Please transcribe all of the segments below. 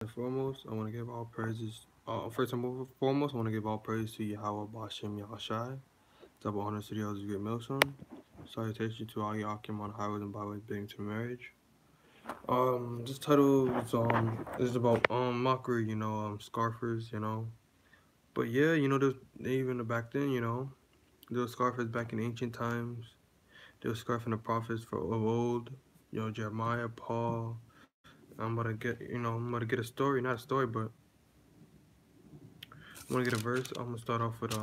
Foremost, I want to give all praises. First and foremost, I want to give all praise to Yahweh Bashem Yahushai. Double honor to the elders of Great Millstone. Salutation to all Yakim on highways and byways being to marriage. This title is about mockery, scoffers, But yeah, there's even back then, there was scoffers back in ancient times. There was scoffing the prophets of old, Jeremiah, Paul. I'm about to get a story, not a story, but I'm gonna get a verse. I'm gonna start off with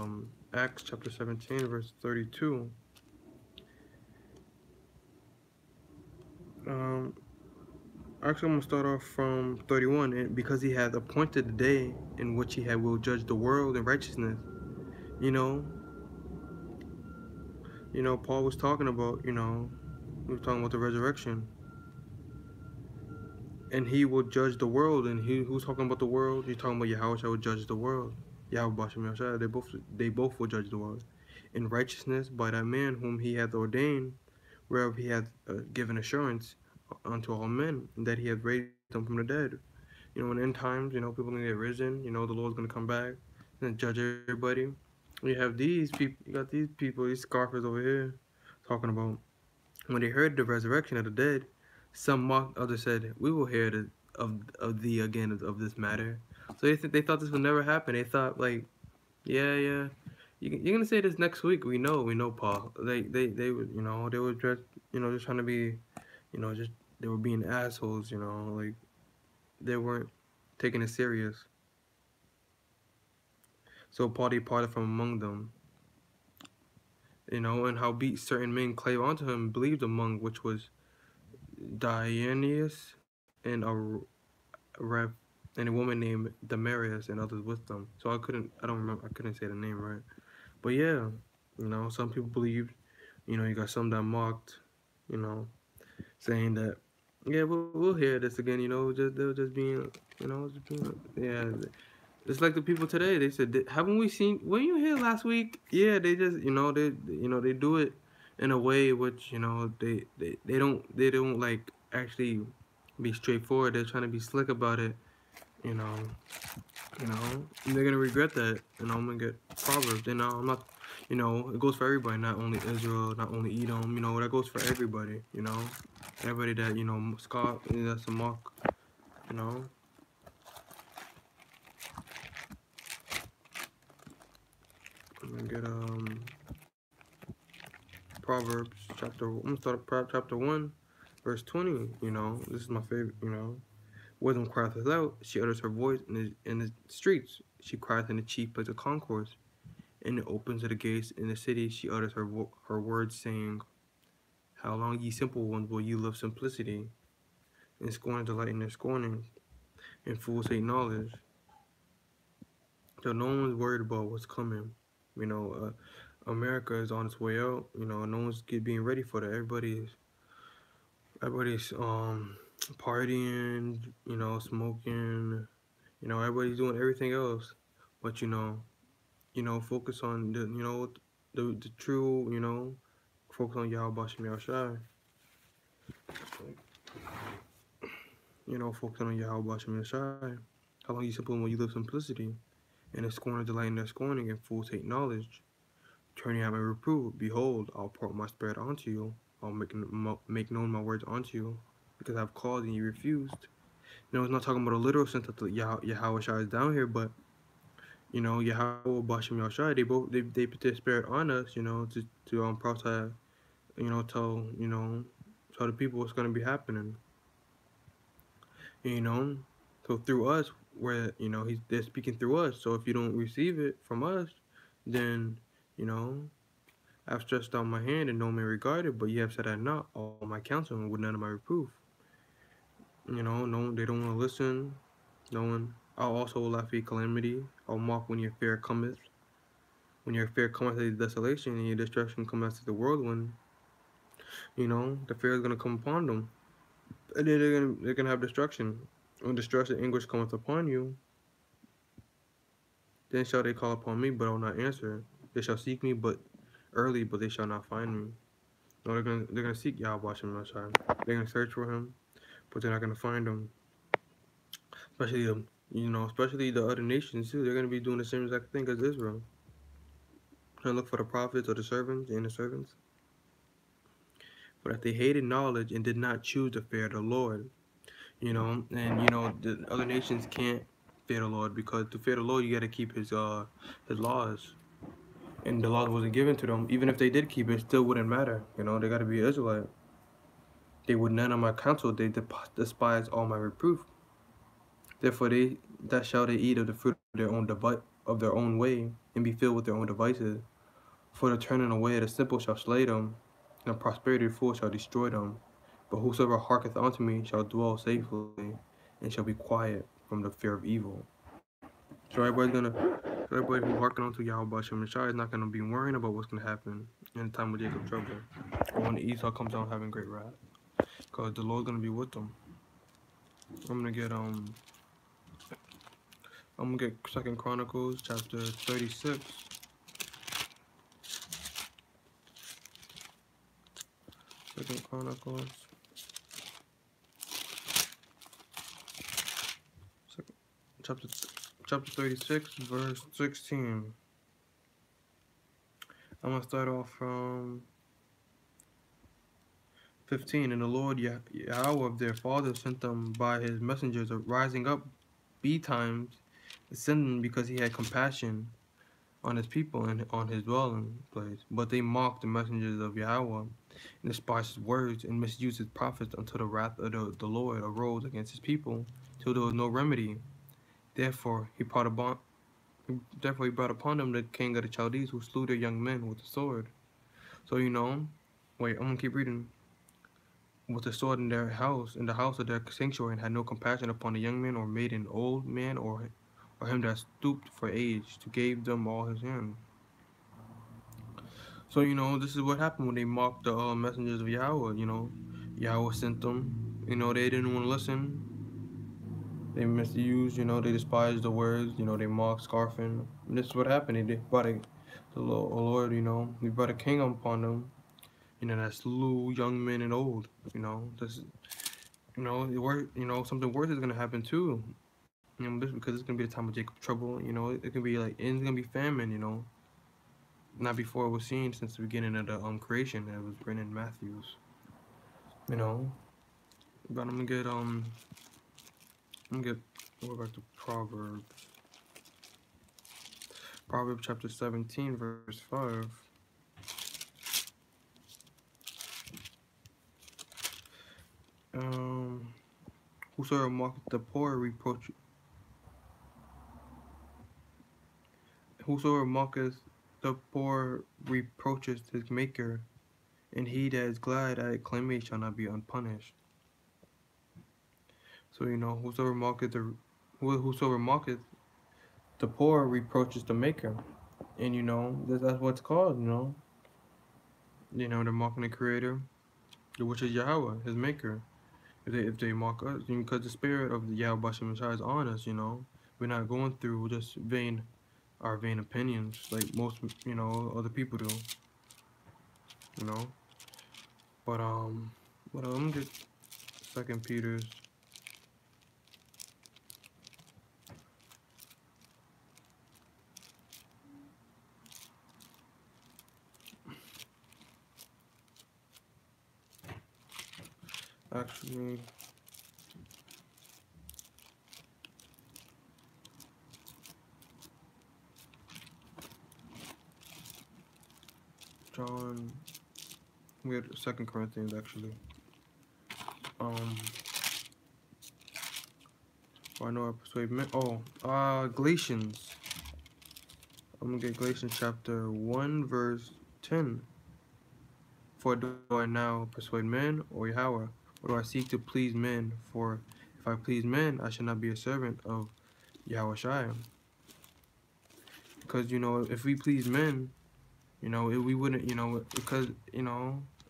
Acts chapter 17, verse 32. Um, Actually, I'm gonna start off from 31. And because he had appointed the day in which he had will judge the world in righteousness. You know, Paul was talking about, he was talking about the resurrection, and he will judge the world. And who's talking about the world? He's talking about Yahweh will judge the world. Yahweh Bashem Yahshua, they both will judge the world in righteousness by that man whom he hath ordained, whereof he hath given assurance unto all men that he hath raised them from the dead. In end times, people are gonna get risen. The Lord's gonna come back and judge everybody. You have these people. You got these people, these scoffers over here, talking about when they heard the resurrection of the dead. Some mocked, others said, "We will hear of thee again of this matter." So they thought this would never happen. They thought like, yeah. You're gonna say this next week. We know, Paul. They would, they were just trying to be, just they were being assholes. Like they weren't taking it serious. So Paul departed from among them, and howbeit certain men clave unto him, and believed, among which was Dionysius and rev and a woman named Damaris and others with them. So I don't remember, I couldn't say the name right. But yeah, some people believed. You got some that mocked, you know, saying that, yeah, we'll hear this again. They were just being, just being, yeah. It's like the people today. They said, "Haven't we seen? Were you here last week?" Yeah, they just, they do it in a way which, they don't like actually be straightforward. They're trying to be slick about it. You know, and they're gonna regret that. I'm gonna get Proverbs. I'm not. It goes for everybody, not only Israel, not only Edom. That goes for everybody. Everybody that scoff, that's a mock. You know, I'm gonna get Proverbs chapter. I'm gonna start at chapter 1, verse 20. This is my favorite. Wisdom crieth out. She utters her voice in the streets. She crieth in the chief place of concourse. In the opens of the gates in the city, she utters her words, saying, "How long, ye simple ones, will ye love simplicity? And scorn delight in their scorning, and fools hate knowledge." So no one's worried about what's coming. America is on its way out. No one's being ready for that. Everybody's partying. Smoking. Everybody's doing everything else, but focus on the true. Focus on Yahweh Bashem Yahushai. Focus on Yahweh Bashem Yahushai. How long you simple when you live simplicity, and the scorner delight in their scorning, and fools hate knowledge. Turning out my reproof, behold, I'll pour my spirit onto you. I'll make known my words unto you, because I've called and you refused. It's not talking about a literal sense that Yahweh Shai is down here, but Yahweh Bashem Yahushai, they put their spirit on us, to prophesy, tell tell the people what's gonna be happening, you know. So through us, where they're speaking through us. So if you don't receive it from us, then you know I've stretched out my hand and no man regarded, but you have said I not all my counsel with none of my reproof. No, they don't want to listen. No one. I'll also laugh at calamity. I'll mock when your fear cometh. When your fear cometh to desolation and your destruction cometh to the whirlwind, the fear is gonna come upon them, and then they're gonna have destruction. When distress and anguish cometh upon you, then shall they call upon me, but I will not answer. They shall seek me, but early, but they shall not find me. No, they're gonna seek Yahweh Hashem Messiah. They're gonna search for him, but they're not gonna find him. especially especially the other nations too. They're gonna be doing the same exact thing as Israel. Trying to look for the prophets or the servants and the servants. But if they hated knowledge and did not choose to fear the Lord, and the other nations can't fear the Lord, because to fear the Lord you got to keep his laws, and the laws wasn't given to them. Even if they did keep it, it still wouldn't matter. They got to be Israelite. They would none of my counsel. They despise all my reproof. Therefore that shall they eat of the fruit of their own way, and be filled with their own devices. For the turning away of the simple shall slay them, and the prosperity of the fool shall destroy them. But whosoever hearketh unto me shall dwell safely, and shall be quiet from the fear of evil. So everybody who hearken unto Yahweh Shem Shai is not gonna be worrying about what's gonna happen in the time of Jacob's trouble, or when Esau comes down having great wrath, because the Lord's gonna be with them. I'm gonna get Second Chronicles chapter 36. Second Chronicles. Chapter chapter 36, verse 16. I'm gonna start off from 15. And the Lord Yahweh of their fathers sent them by his messengers, rising up betimes, sending because he had compassion on his people and on his dwelling place. But they mocked the messengers of Yahweh, and despised his words, and misused his prophets, until the wrath of the Lord arose against his people, till there was no remedy. Therefore he brought upon them the king of the Chaldees, who slew their young men with the sword. So wait, I'm gonna keep reading. With the sword in their house, in the house of their sanctuary, and had no compassion upon the young man or maiden, old man or him that stooped for age, to gave them all his hand. So this is what happened when they mocked the messengers of Yahweh. Yahweh sent them. They didn't want to listen. They misused. They despised the words. They mocked, scoffing. And this is what happened. They brought the Lord. He brought a king upon them. That slew young men and old. This. Something worse is gonna happen too. This because it's gonna be the time of Jacob's trouble. It can be like, and it's gonna be famine. Not before it was seen since the beginning of the creation. That was written in Matthew's. You know, but I'm gonna get go back to Proverbs. Proverbs chapter 17, verse 5. Um, Whosoever mocketh the poor whosoever mocketh the poor reproacheth his maker, and he that is glad at acclaimation shall not be unpunished. So whosoever mocketh the poor reproaches the maker, and that's what it's called. They're mocking the Creator, which is Yahweh, His Maker. If they mock us, because the spirit of the Yahweh Bashem Shai is on us. We're not going through just our vain opinions like most other people do. You know, but I'm just Second Peter's. Actually, John, we had Second Corinthians actually. I know I persuade men. Galatians. I'm gonna get Galatians chapter 1, verse 10. For do I now persuade men or Yahweh? Or do I seek to please men? For if I please men, I shall not be a servant of Yahweh Shai. Because, if we please men, we wouldn't, because,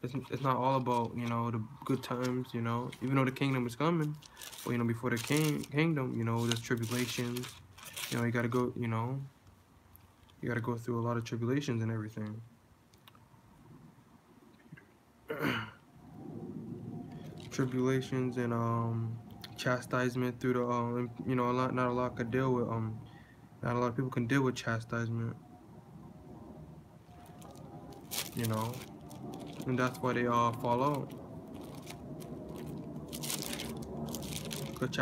it's not all about, the good times, even though the kingdom is coming. But, before the kingdom, there's tribulations. You gotta go, you gotta go through a lot of tribulations and everything. Tribulations and chastisement through the not a lot could deal with not a lot of people can deal with chastisement, you know, and that's why they all fall out. Because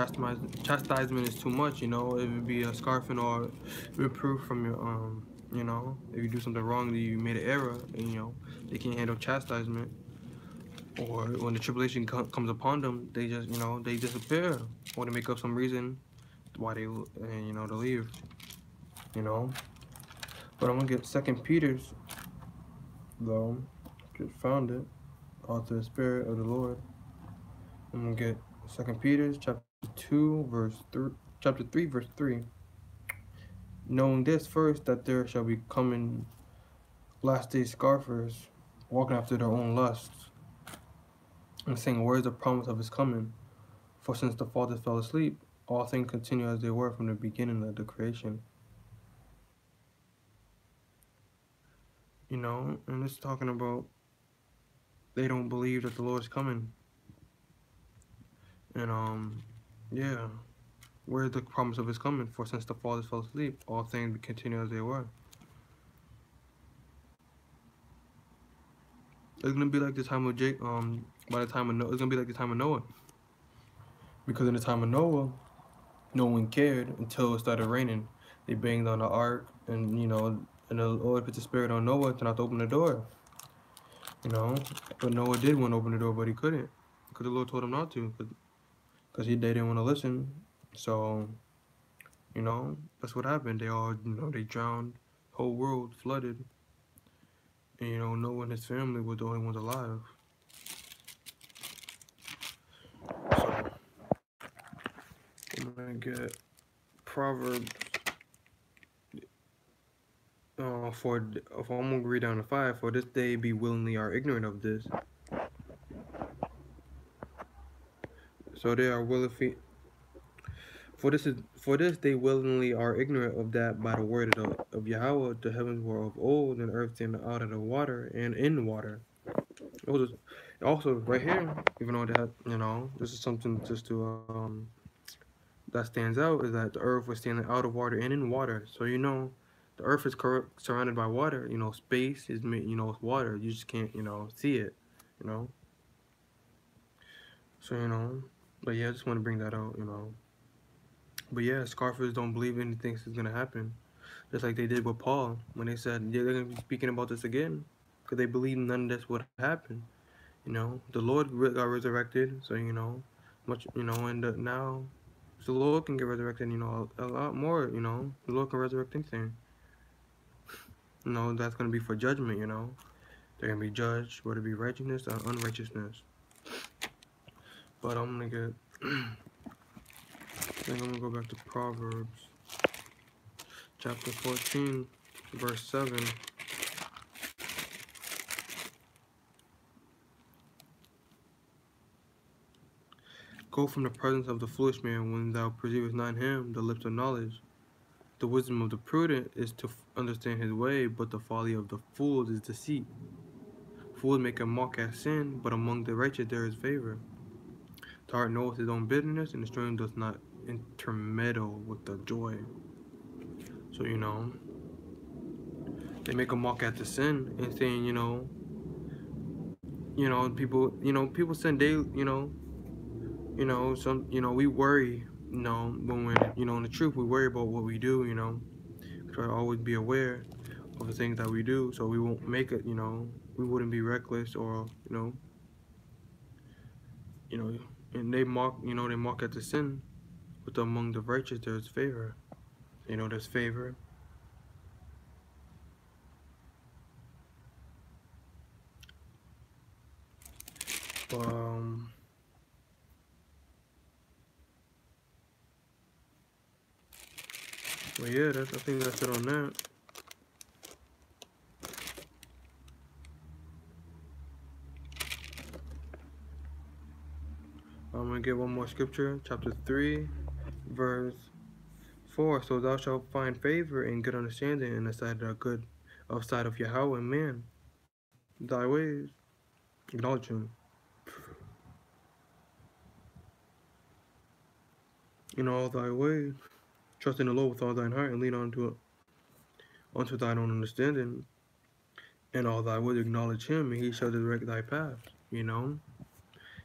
chastisement is too much, you know. It would be a scarfing or reproof from your you know, if you do something wrong, you made an error, and you know they can't handle chastisement. Or when the tribulation comes upon them, they just, you know, they disappear, or they make up some reason why they, you know, to leave, you know. But I'm gonna get Second Peter's though. Just found it. Author the Spirit of the Lord. I'm gonna get Second Peter's chapter 3, verse 3. Knowing this first, that there shall be coming last day scoffers, walking after their own lusts, and saying, where is the promise of his coming? For since the fathers fell asleep, all things continue as they were from the beginning of the creation. You know, and it's talking about they don't believe that the Lord's coming. And yeah, where's the promise of his coming? For since the fathers fell asleep, all things continue as they were. It's gonna be like the time of by the time of Noah, it's gonna be like the time of Noah. Because in the time of Noah, no one cared until it started raining. They banged on the ark, and you know, and the Lord put the Spirit on Noah to not to open the door. You know, but Noah did want to open the door, but he couldn't, because the Lord told him not to, because they didn't want to listen. So, you know, that's what happened. They all, you know, they drowned. Whole world flooded. And you know, Noah and his family were the only ones alive. So I'm gonna get Proverbs. If I'm gonna read down to 5, for this day be willingly are ignorant of this. So they are willingly. For this they willingly are ignorant of that by the word of Yahweh the heavens were of old and earth stand out of the water and in water. Also right here, even though that, you know, this is something just to that stands out, is that the earth was standing out of water and in water. So you know, the earth is surrounded by water. You know, space is, you know, it's water. You just can't, you know, see it. You know. So you know, but yeah, I just want to bring that out. You know. But yeah, scoffers don't believe anything is gonna happen, just like they did with Paul when they said, yeah, they're gonna be speaking about this again, because they believe none of this would happen. You know, the Lord got resurrected, so you know, much, you know, and now the Lord can get resurrected. You know, a lot more. You know, the Lord can resurrect anything. You know, that's gonna be for judgment. You know, they're gonna be judged, whether it be righteousness or unrighteousness. But I'm gonna get. I think I'm gonna go back to Proverbs, chapter 14, verse 7. Go from the presence of the foolish man when thou perceivest not him, the lips of knowledge. The wisdom of the prudent is to understand his way, but the folly of the fools is deceit. Fools make a mock at sin, but among the righteous there is favor. The heart knoweth his own bitterness, and the strength does not intermeddle with the joy. So, you know, they make a mock at the sin and saying, people sin daily, we worry, when we're, in the truth, we worry about what we do, we try to always be aware of the things that we do, so we won't make it, we wouldn't be reckless or, and they mock at the sin, but among the righteous there's favor, there's favor. Um, but yeah, I think that's it on that. I'm gonna get one more scripture, chapter 3, verse 4. So thou shalt find favor and good understanding in the sight of Yahweh and man. Thy ways, acknowledge him. in all thy way. Trust in the Lord with all thine heart, and lean onto thine own understanding. And all thy ways acknowledge him, and he shall direct thy path. The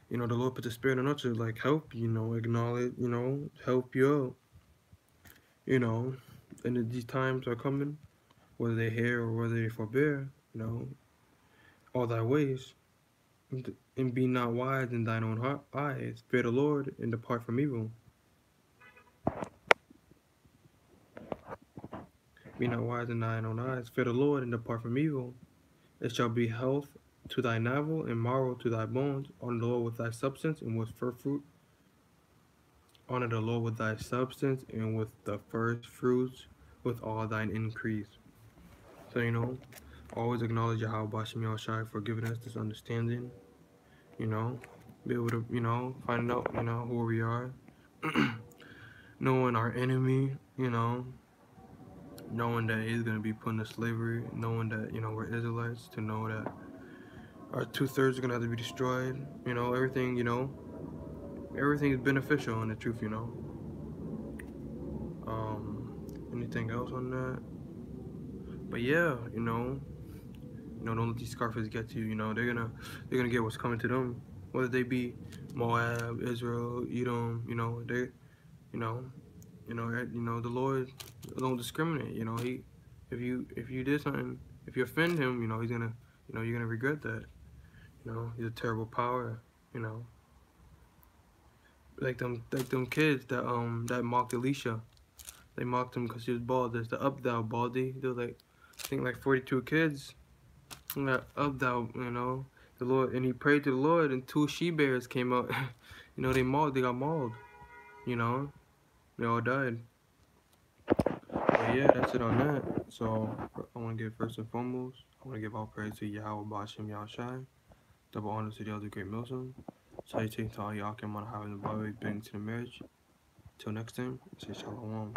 Lord put the Spirit in us to like help, acknowledge, help you out, you know. And these times are coming, whether they hear or whether they forbear, all thy ways, and be not wise in thine own eyes. Fear the Lord and depart from evil. Be not wise in thine own eyes. Fear the Lord and depart from evil. It shall be health to thy navel and marrow to thy bones. Honor the Lord with thy substance and with first fruit. Honor the Lord with thy substance and with the first fruits with all thine increase. So, always acknowledge Yahweh Bashem Yahushai for giving us this understanding, be able to, find out, who we are, knowing our enemy, knowing that he's going to be put into slavery, knowing that, we're Israelites, to know that our 2/3 are going to have to be destroyed, everything, everything is beneficial in the truth, anything else on that? But yeah, don't let these Scarface get to you. They're gonna get what's coming to them, whether they be Moab, Israel, Edom. The Lord don't discriminate. If you did something, if you offend him, he's gonna, you're gonna regret that. He's a terrible power. Like them kids that mocked Elisha. They mocked him because he was bald. There's the up thou baldy. They're like, I think like 42 kids. That up thou, the Lord, and he prayed to the Lord, and 2 she bears came out. They got mauled. They all died. But yeah, that's it on that. So I want to give first and foremost, I want to give all praise to Yahweh Bashem Yahushai. Double honor to the elder great Muslim. Salutation to all Yakim on having the Bible, bring to the marriage. Till next time, say Shalom.